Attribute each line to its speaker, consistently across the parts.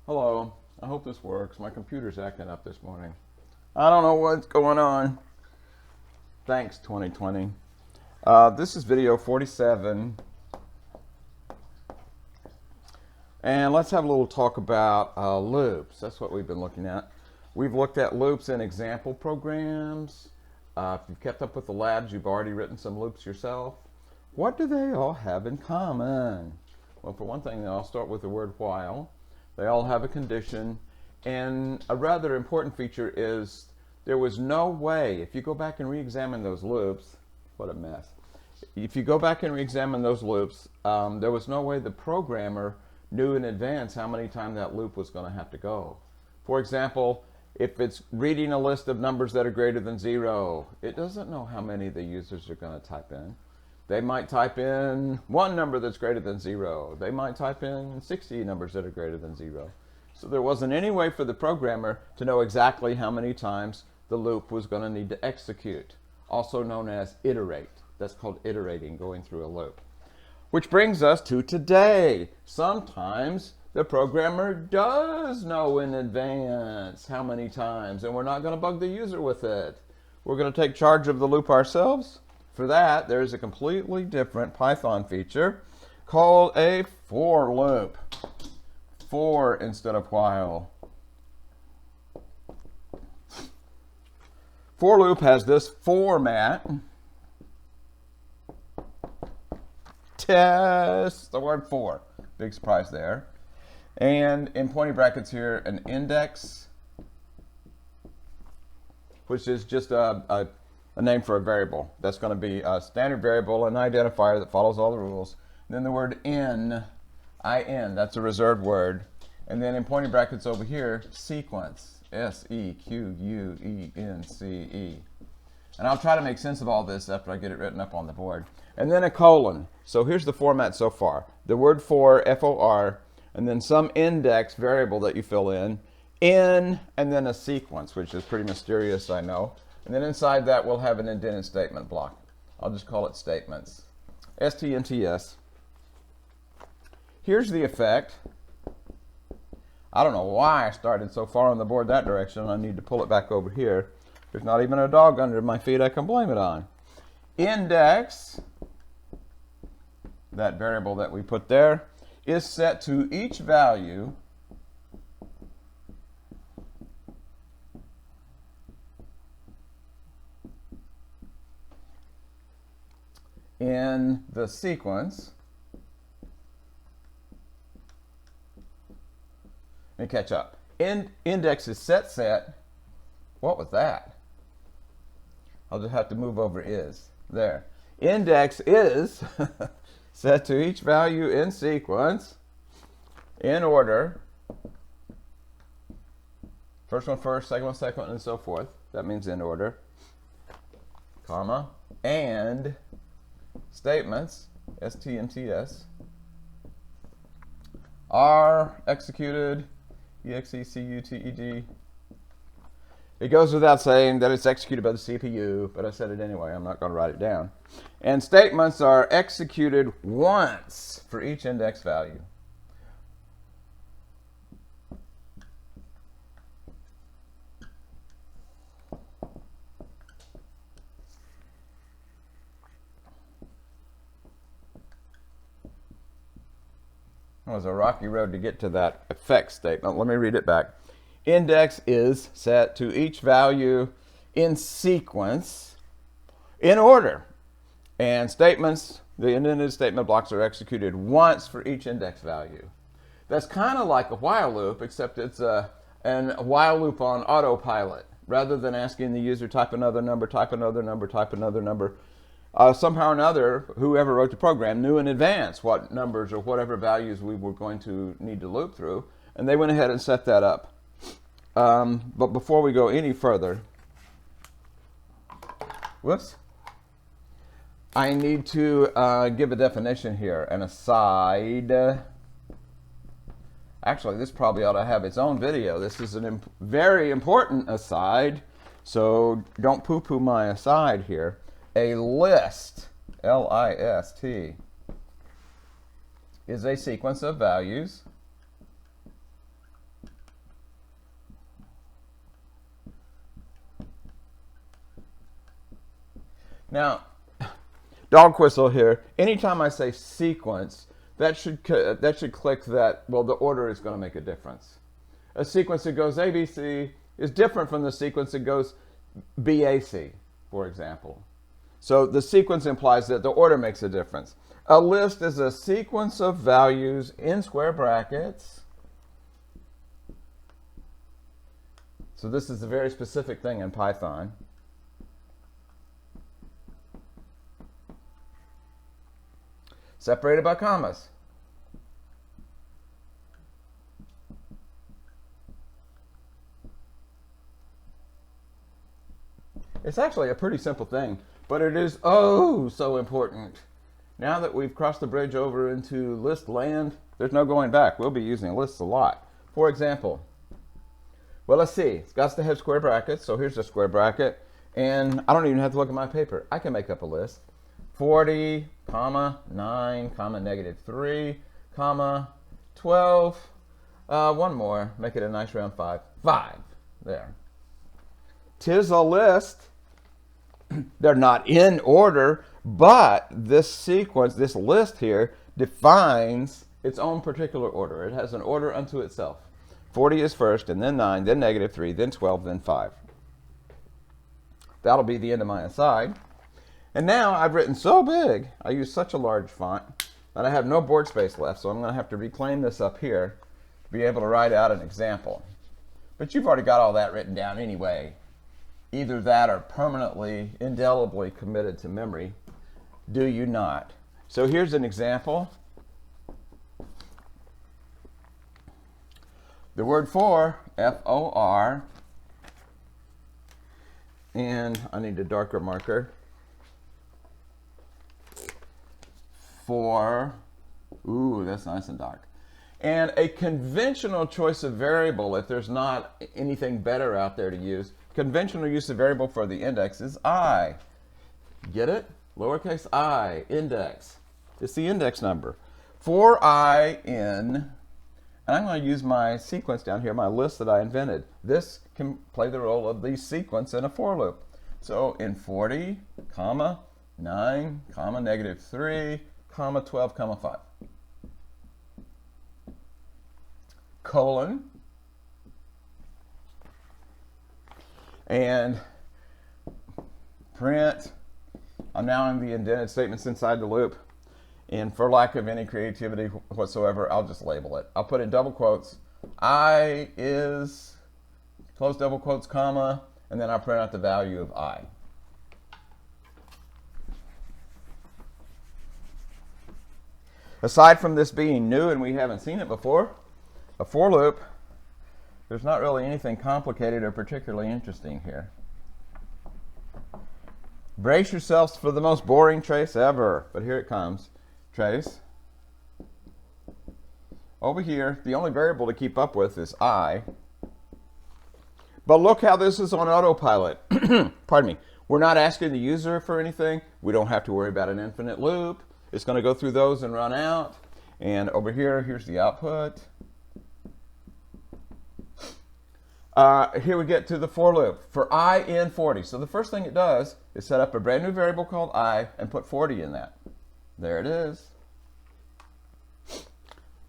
Speaker 1: Hello, I hope this works. My computer's acting up this morning. I don't know what's going on. Thanks, 2020. This is video 47, and let's have a little talk about loops. That's what we've been looking at. We've looked at loops in example programs. If you've kept up with the labs, you've already written some loops yourself. What do they all have in common? Well, for one thing, they all start with the word while. They all have a condition, and a rather important feature is there was no way, if you go back and re-examine those loops, what a mess. If you go back and re-examine those loops, there was no way the programmer knew in advance how many times that loop was going to have to go. For example, if it's reading a list of numbers that are greater than 0, it doesn't know how many the users are going to type in. They might type in one number that's greater than 0. They might type in 60 numbers that are greater than 0. So there wasn't any way for the programmer to know exactly how many times the loop was going to need to execute, also known as iterate. That's called iterating, going through a loop. Which brings us to today. Sometimes the programmer does know in advance how many times, and we're not going to bug the user with it. We're going to take charge of the loop ourselves. For that, there's a completely different Python feature called a for loop. For instead of while. For loop has this format. Test the word for. Big surprise there. And in pointy brackets here, an index, which is just a name for a variable. That's going to be a standard variable, an identifier that follows all the rules. And then the word in, that's a reserved word. And then in pointy brackets over here, sequence, sequence. And I'll try to make sense of all this after I get it written up on the board. And then a colon. So here's the format so far. The word for, F-O-R, and then some index variable that you fill in, and then a sequence, which is pretty mysterious, I know. And then inside that, we'll have an indented statement block. I'll just call it statements. STNTS. Here's the effect. I don't know why I started so far on the board that direction. I need to pull it back over here. There's not even a dog under my feet I can blame it on. Index, that variable that we put there, is set to each value in the sequence. Let me catch up. Index is set. What was that? I'll just have to move over is. There. Index is set to each value in sequence, in order. First one first, second one second, and so forth. That means in order. Comma. And statements, STNTS, are executed, EXECUTED. It goes without saying that it's executed by the CPU, but I said it anyway. I'm not going to write it down. And statements are executed once for each index value. It was a rocky road to get to that effect statement. Let me read it back. Index is set to each value in sequence, in order. And statements, the indented statement blocks, are executed once for each index value. That's kind of like a while loop, except it's a while loop on autopilot. Rather than asking the user type another number, type another number, type another number, somehow or another, whoever wrote the program knew in advance what numbers or whatever values we were going to need to loop through, and they went ahead and set that up. But before we go any further, I need to give a definition here, an aside. Actually, this probably ought to have its own video. This is a very important aside, so don't poo-poo my aside here. A list, L-I-S-T, is a sequence of values Now, dog whistle here. Anytime I say sequence, that should click that, well, the order is going to make a difference. A sequence that goes ABC is different from the sequence that goes BAC, for example. So the sequence implies that the order makes a difference. A list is a sequence of values in square brackets. So this is a very specific thing in Python. Separated by commas. It's actually a pretty simple thing, but it is oh so important. Now that we've crossed the bridge over into list land, there's no going back. We'll be using lists a lot. For example, well, let's see. It's got to have square brackets, so here's a square bracket, and I don't even have to look at my paper. I can make up a list. 40, comma, 9, comma, negative 3, comma, 12, one more, make it a nice round 5. 5, there. 'Tis a list. They're not in order, but this sequence, this list here, defines its own particular order. It has an order unto itself. 40 is first, and then 9, then negative 3, then 12, then 5. That'll be the end of my aside. And now I've written so big, I use such a large font, that I have no board space left, so I'm going to have to reclaim this up here to be able to write out an example. But you've already got all that written down anyway. Either that or permanently, indelibly committed to memory. Do you not? So here's an example. The word for, F-O-R, and I need a darker marker. For, ooh, that's nice and dark. And a conventional choice of variable, if there's not anything better out there to use, conventional use of variable for the index is I. Get it? Lowercase I, index. It's the index number. For I in, and I'm going to use my sequence down here, my list that I invented. This can play the role of the sequence in a for loop. So in 40, comma, 9, comma, negative 3, comma, 12, comma, 5. Colon. And print. I'm now in the indented statements inside the loop. And for lack of any creativity whatsoever, I'll just label it. I'll put in double quotes. I is, close double quotes, comma, and then I'll print out the value of I. Aside from this being new and we haven't seen it before, a for loop, there's not really anything complicated or particularly interesting here. Brace yourselves for the most boring trace ever, but here it comes. Trace. Over here, the only variable to keep up with is I. But look how this is on autopilot. Pardon me. We're not asking the user for anything. We don't have to worry about an infinite loop. It's going to go through those and run out. And over here, here's the output. Here we get to the for loop. For I in 40. So the first thing it does is set up a brand new variable called I and put 40 in that. There it is.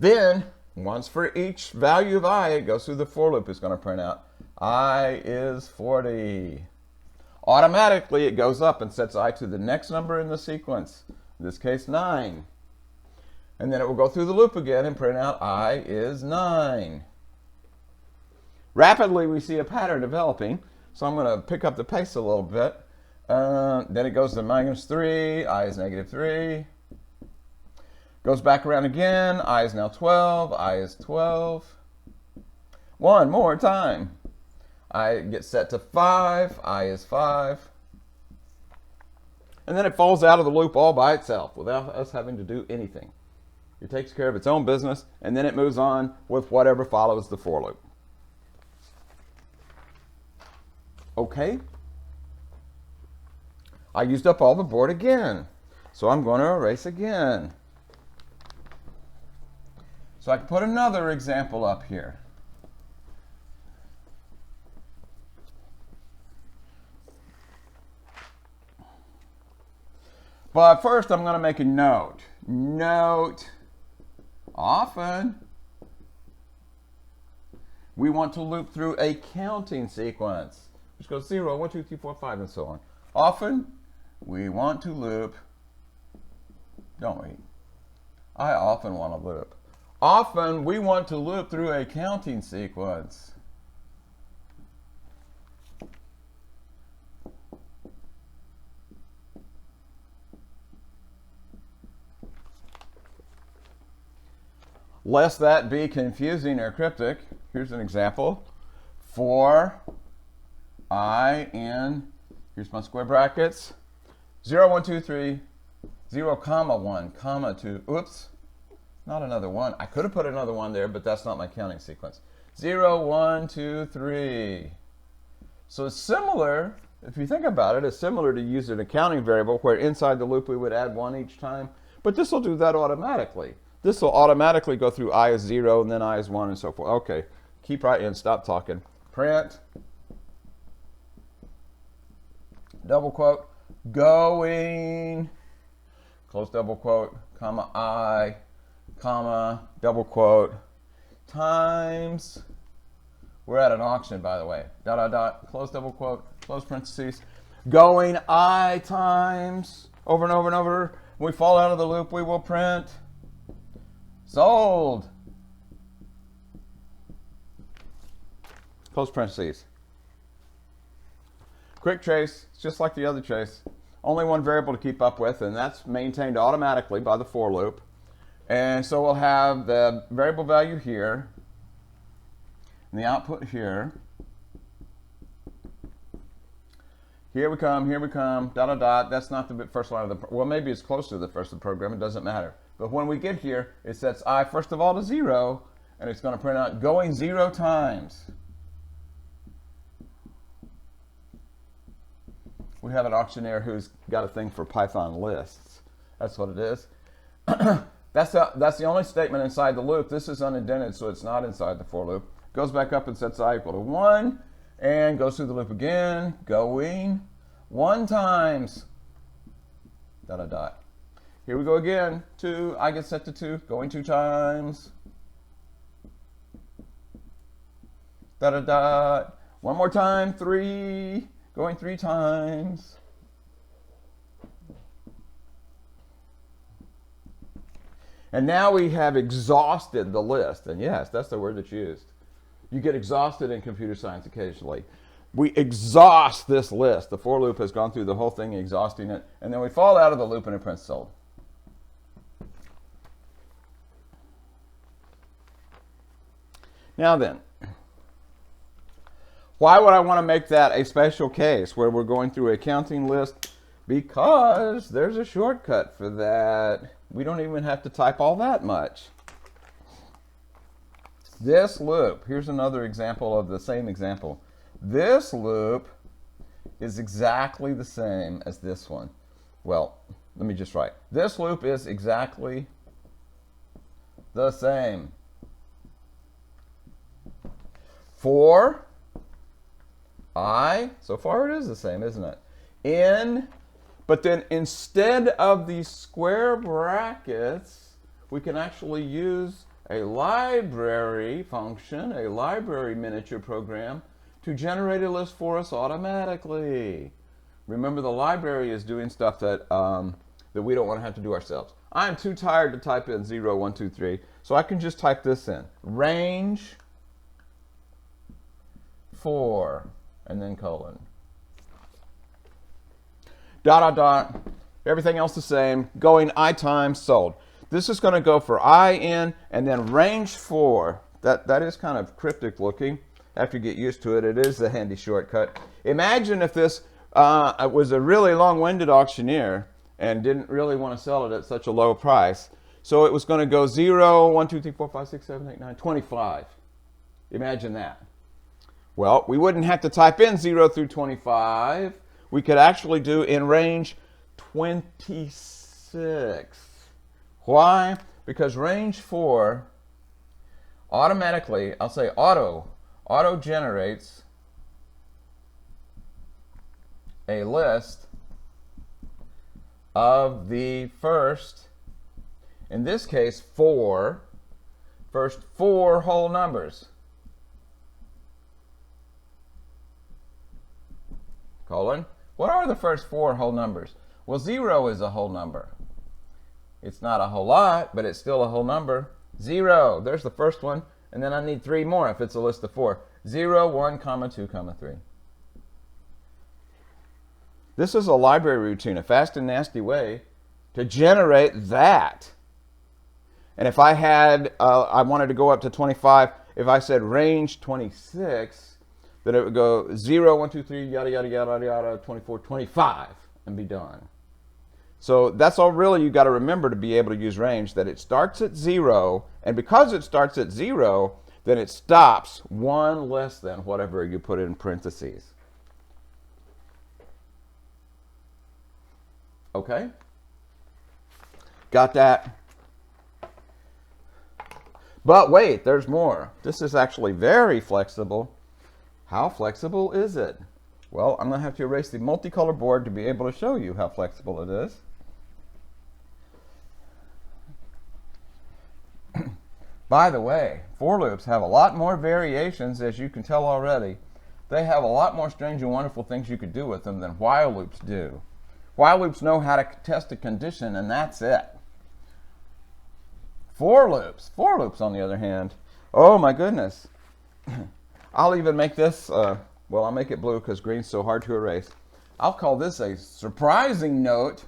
Speaker 1: Then, once for each value of I, it goes through the for loop. It's going to print out I is 40. Automatically, it goes up and sets I to the next number in the sequence. In this case, 9. And then it will go through the loop again and print out I is 9. Rapidly, we see a pattern developing, so I'm going to pick up the pace a little bit. Then it goes to minus 3, I is negative 3. Goes back around again, I is now 12, I is 12. One more time. I get set to 5, I is 5. And then it falls out of the loop all by itself without us having to do anything. It takes care of its own business, and then it moves on with whatever follows the for loop. Okay? I used up all the board again, so I'm going to erase again. So I can put another example up here. But first, I'm going to make a note. Note, often we want to loop through a counting sequence, which goes 0, 1, 2, 3, 4, 5, and so on. Often we want to loop, don't we? I often want to loop. Often we want to loop through a counting sequence. Lest that be confusing or cryptic, here's an example. For I in, here's my square brackets, 0, 1, 2, 3, 0, comma 1, comma 2, oops, not another 1. I could have put another 1 there, but that's not my counting sequence. 0, 1, 2, 3. So it's similar, if you think about it, it's similar to using a counting variable where inside the loop we would add 1 each time, but this will do that automatically. This will automatically go through I is 0 and then I is 1 and so forth. Okay, keep right in, stop talking. Print, double quote, going, close double quote, comma I, comma, double quote, times, we're at an auction by the way, dot, dot, dot, close double quote, close parentheses, going I times, over and over and over. When we fall out of the loop, we will print sold. Close parentheses. Quick trace, it's just like the other trace. Only one variable to keep up with, and that's maintained automatically by the for loop. And so we'll have the variable value here, and the output here. Here we come, dot, dot, dot. That's not the first line of the, well, maybe it's close to the first of the program, it doesn't matter. But when we get here, it sets I first of all to 0, and it's going to print out going 0 times. We have an auctioneer who's got a thing for Python lists. That's what it is. That's the only statement inside the loop. This is unindented, so it's not inside the for loop. Goes back up and sets I equal to 1, and goes through the loop again, going 1 times, dot, dot, dot. Here we go again, 2, I get set to 2, going 2 times, dot, dot, dot. One more time, 3, going 3 times. And now we have exhausted the list, and yes, that's the word that's used. You get exhausted in computer science occasionally. We exhaust this list. The for loop has gone through the whole thing, exhausting it, and then we fall out of the loop and it prints sold. Now then, why would I want to make that a special case where we're going through a counting list? Because there's a shortcut for that. We don't even have to type all that much. This loop, here's another example of the same example. This loop is exactly the same as this one. Well, let me just write. This loop is exactly the same. For I, so far it is the same, isn't it? In, but then instead of these square brackets, we can actually use a library function, a library miniature program, to generate a list for us automatically. Remember, the library is doing stuff that, that we don't want to have to do ourselves. I'm too tired to type in 0, 1, 2, 3, so I can just type this in. Range 4, and then colon. Dot, dot, dot. Everything else the same. Going I times sold. This is going to go for I in, and then range 4. That is kind of cryptic looking. After you get used to it, it is a handy shortcut. Imagine if this was a really long-winded auctioneer and didn't really want to sell it at such a low price. So it was going to go 0, 1, 2, 3, 4, 5, 6, 7, 8, 9, 25. Imagine that. Well, we wouldn't have to type in 0 through 25. We could actually do in range 26. Why? Because range 4 automatically, I'll say auto generates a list of the first, in this case, first four whole numbers. Colon. What are the first four whole numbers? Well, 0 is a whole number. It's not a whole lot, but it's still a whole number. 0, there's the first one, and then I need 3 more if it's a list of 4. 0, 1, 2, 3. This is a library routine, a fast and nasty way to generate that. And if I had, I wanted to go up to 25, if I said range 26, then it would go 0, 1, 2, 3, yada, yada, yada, yada, 24, 25, and be done. So that's all really you got to remember to be able to use range, that it starts at 0, and because it starts at 0, then it stops 1 less than whatever you put in parentheses. Okay? Got that? But wait, there's more. This is actually very flexible. How flexible is it? Well, I'm going to have to erase the multicolor board to be able to show you how flexible it is. By the way, for loops have a lot more variations, as you can tell already. They have a lot more strange and wonderful things you could do with them than while loops do. While loops know how to test a condition, and that's it. For loops on the other hand, oh my goodness. I'll even make this, well, I'll make it blue because green's so hard to erase. I'll call this a surprising note.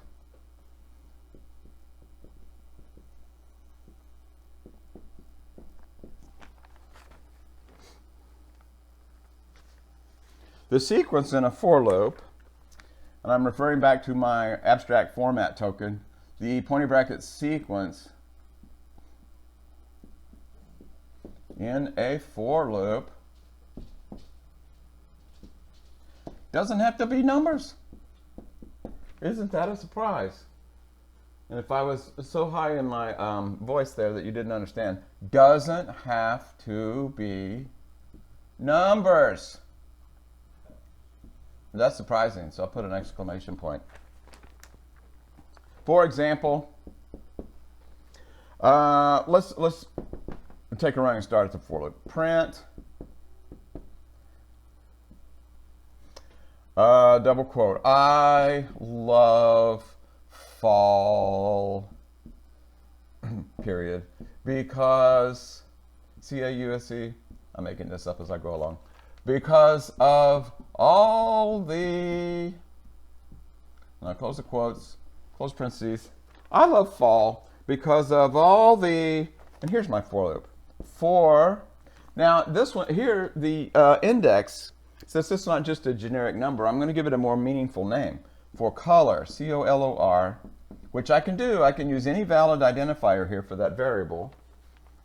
Speaker 1: The sequence in a for loop, and I'm referring back to my abstract format token, the pointing bracket sequence in a for loop doesn't have to be numbers. Isn't that a surprise? And if I was so high in my voice there that you didn't understand, doesn't have to be numbers. That's surprising, so I'll put an exclamation point. For example, let's take a running start at the for loop. Print double quote, I love fall period because C-A-U-S-E, I'm making this up as I go along, because of all the, now close the quotes, close parentheses, I love fall because of all the, and here's my for loop. For, now this one here, the index, since this is not just a generic number, I'm going to give it a more meaningful name. For color, C-O-L-O-R, which I can do. I can use any valid identifier here for that variable.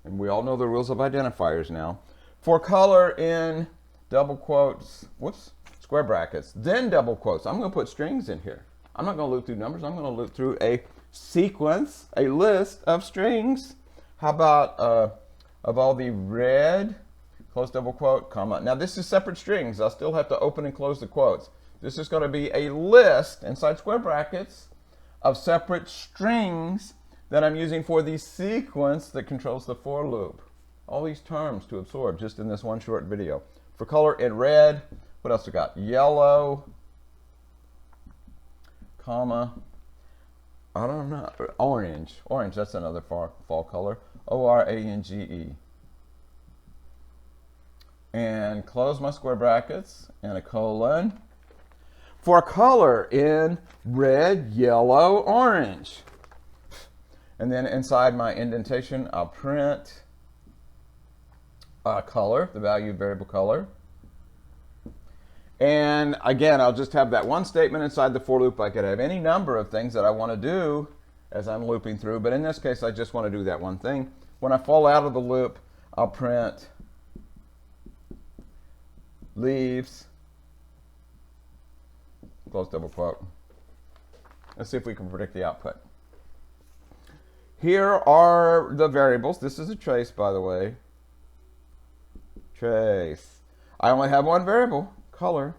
Speaker 1: And we all know the rules of identifiers now. For color in double quotes, whoops, square brackets, then double quotes. I'm going to put strings in here. I'm not going to loop through numbers. I'm going to loop through a sequence, a list of strings. How about of all the red, close double quote, comma. Now this is separate strings. I'll still have to open and close the quotes. This is going to be a list inside square brackets of separate strings that I'm using for the sequence that controls the for loop. All these terms to absorb just in this one short video. For color in red, what else we got? Yellow, comma, I don't know, orange. Orange, that's another fall color. O-R-A-N-G-E. And close my square brackets and a colon. For color in red, yellow, orange. And then inside my indentation, I'll print color, the value of variable color. And again, I'll just have that one statement inside the for loop. I could have any number of things that I want to do as I'm looping through, but in this case, I just want to do that one thing. When I fall out of the loop, I'll print leaves, close double quote. Let's see if we can predict the output. Here are the variables. This is a trace, by the way. Trace. I only have one variable, color.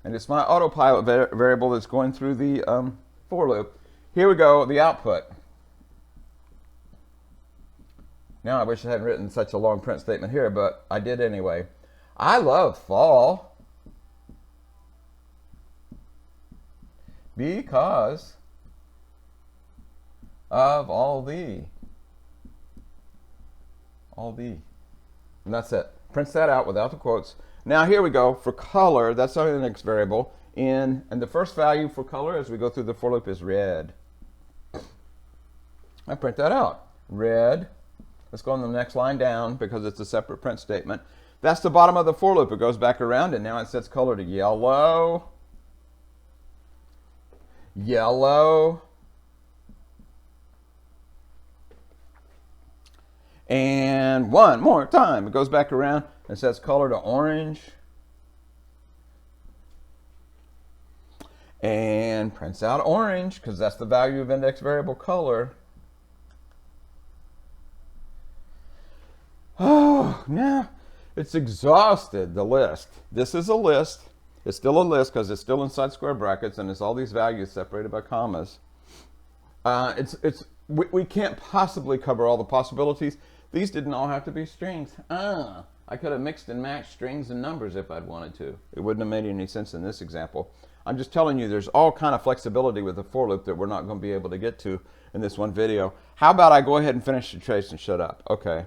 Speaker 1: And it's my autopilot variable that's going through the for loop. Here we go, the output. Now I wish I hadn't written such a long print statement here, but I did anyway. I love fall because of all the. And that's it. Prints that out without the quotes. Now here we go for color. That's our index variable. And the first value for color as we go through the for loop is red. I print that out. Red. Let's go on the next line down because it's a separate print statement. That's the bottom of the for loop. It goes back around and now it sets color to yellow. Yellow. And one more time, it goes back around and sets color to orange. And prints out orange because that's the value of index variable color. Oh, now it's exhausted, the list. This is a list. It's still a list because it's still inside square brackets and it's all these values separated by commas. We can't possibly cover all the possibilities. These didn't all have to be strings. I could have mixed and matched strings and numbers if I'd wanted to. It wouldn't have made any sense in this example. I'm just telling you there's all kind of flexibility with the for loop that we're not going to be able to get to in this one video. How about I go ahead and finish the trace and shut up? Okay.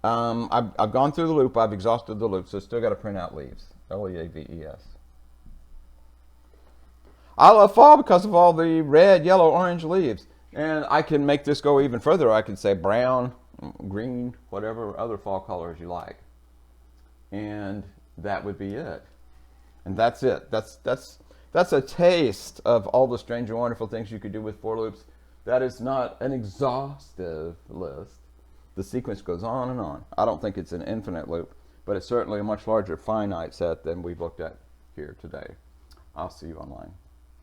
Speaker 1: I've gone through the loop. I've exhausted the loop, so still got to print out leaves. L-E-A-V-E-S. I love fall because of all the red, yellow, orange leaves. And I can make this go even further. I can say brown, green, whatever other fall colors you like. And that would be it. And that's it. That's a taste of all the strange and wonderful things you could do with for loops. That is not an exhaustive list. The sequence goes on and on. I don't think it's an infinite loop, but it's certainly a much larger finite set than we've looked at here today. I'll see you online.